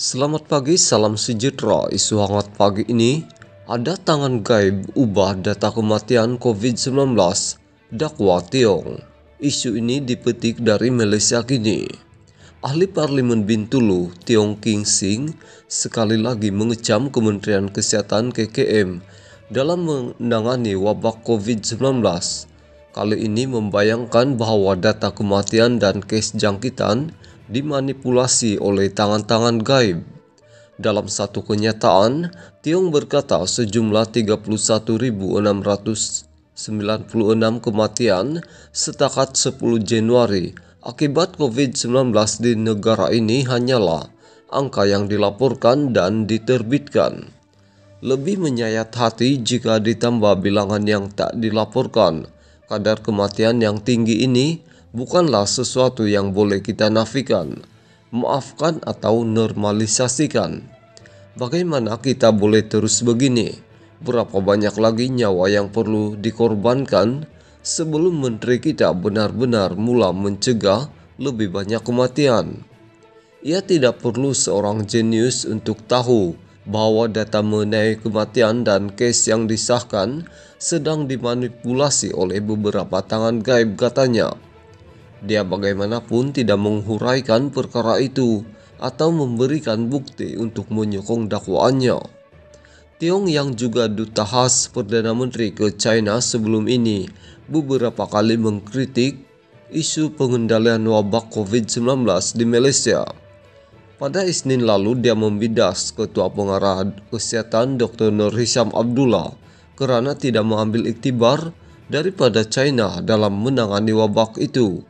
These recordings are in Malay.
Selamat pagi, salam sejahtera. Isu hangat pagi ini, ada tangan gaib ubah data kematian COVID-19, dakwa Tiong. Isu ini dipetik dari Malaysia Kini. Ahli Parlimen Bintulu, Tiong King Sing, sekali lagi mengecam Kementerian Kesehatan KKM dalam menangani wabak COVID-19. Kali ini membayangkan bahwa data kematian dan kes jangkitan dimanipulasi oleh tangan-tangan gaib. Dalam satu kenyataan, Tiong berkata sejumlah 31.696 kematian setakat 10 Januari akibat COVID-19 di negara ini hanyalah angka yang dilaporkan dan diterbitkan. Lebih menyayat hati jika ditambah bilangan yang tak dilaporkan. Kadar kematian yang tinggi ini bukanlah sesuatu yang boleh kita nafikan, maafkan atau normalisasikan. Bagaimana kita boleh terus begini? Berapa banyak lagi nyawa yang perlu dikorbankan sebelum menteri kita benar-benar mula mencegah lebih banyak kematian? Ia tidak perlu seorang jenius untuk tahu bahwa data mengenai kematian dan kes yang disahkan sedang dimanipulasi oleh beberapa tangan gaib, katanya. Dia bagaimanapun tidak menghuraikan perkara itu atau memberikan bukti untuk menyokong dakwaannya. Tiong yang juga duta khas Perdana Menteri ke China sebelum ini beberapa kali mengkritik isu pengendalian wabak COVID-19 di Malaysia. Pada Isnin lalu, dia membidas Ketua Pengarah Kesehatan Dr. Nur Hisham Abdullah kerana tidak mengambil iktibar daripada China dalam menangani wabak itu.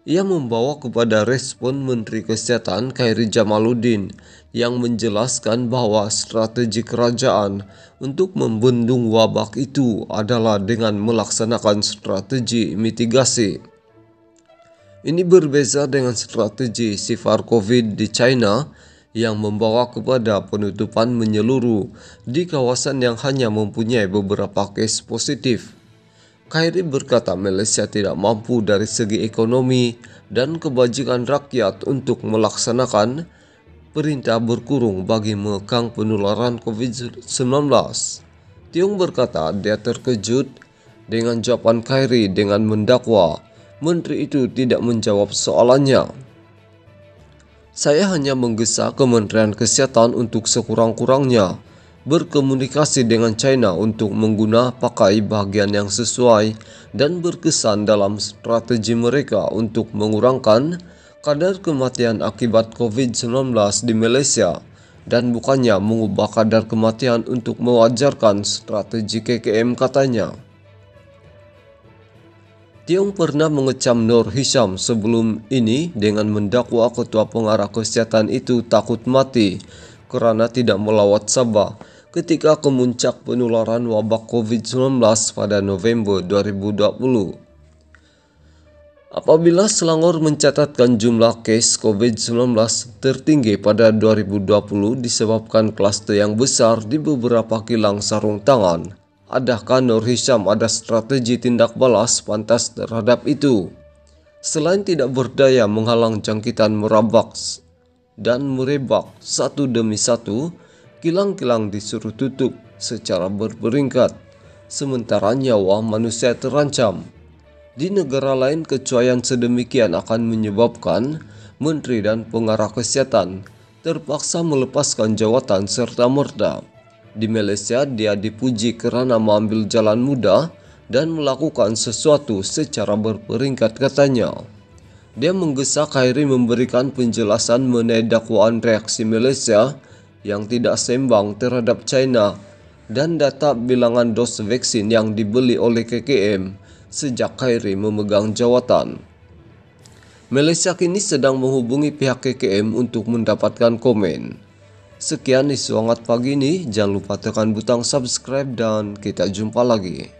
Ia membawa kepada respon Menteri Kesihatan Khairy Jamaluddin yang menjelaskan bahawa strategi kerajaan untuk membendung wabak itu adalah dengan melaksanakan strategi mitigasi. Ini berbeza dengan strategi sifar COVID di China yang membawa kepada penutupan menyeluruh di kawasan yang hanya mempunyai beberapa kes positif. Khairy berkata Malaysia tidak mampu dari segi ekonomi dan kebajikan rakyat untuk melaksanakan perintah berkurung bagi mengekang penularan COVID-19. Tiong berkata dia terkejut dengan jawapan Khairy dengan mendakwa menteri itu tidak menjawab soalannya. Saya hanya menggesa Kementerian Kesihatan untuk sekurang-kurangnya berkomunikasi dengan China untuk mengguna pakai bahagian yang sesuai dan berkesan dalam strategi mereka untuk mengurangkan kadar kematian akibat COVID-19 di Malaysia dan bukannya mengubah kadar kematian untuk mewajarkan strategi KKM, katanya. Tiong pernah mengecam Nur Hisham sebelum ini dengan mendakwa Ketua Pengarah Kesihatan itu takut mati kerana tidak melawat Sabah ketika kemuncak penularan wabak COVID-19 pada November 2020. Apabila Selangor mencatatkan jumlah kes COVID-19 tertinggi pada 2020 disebabkan kluster yang besar di beberapa kilang sarung tangan, adakah Nur Hisham ada strategi tindak balas pantas terhadap itu? Selain tidak berdaya menghalang jangkitan merebak satu demi satu, kilang-kilang disuruh tutup secara berperingkat, sementara nyawa manusia terancam. Di negara lain, kecuaian sedemikian akan menyebabkan menteri dan pengarah kesihatan terpaksa melepaskan jawatan serta-merta. Di Malaysia, dia dipuji kerana mengambil jalan mudah dan melakukan sesuatu secara berperingkat, katanya. Dia menggesa Khairy memberikan penjelasan mengenai dakwaan reaksi Malaysia yang tidak seimbang terhadap China dan data bilangan dos vaksin yang dibeli oleh KKM sejak Khairy memegang jawatan. Malaysia kini sedang menghubungi pihak KKM untuk mendapatkan komen. Sekian isu hangat pagi ini, jangan lupa tekan butang subscribe dan kita jumpa lagi.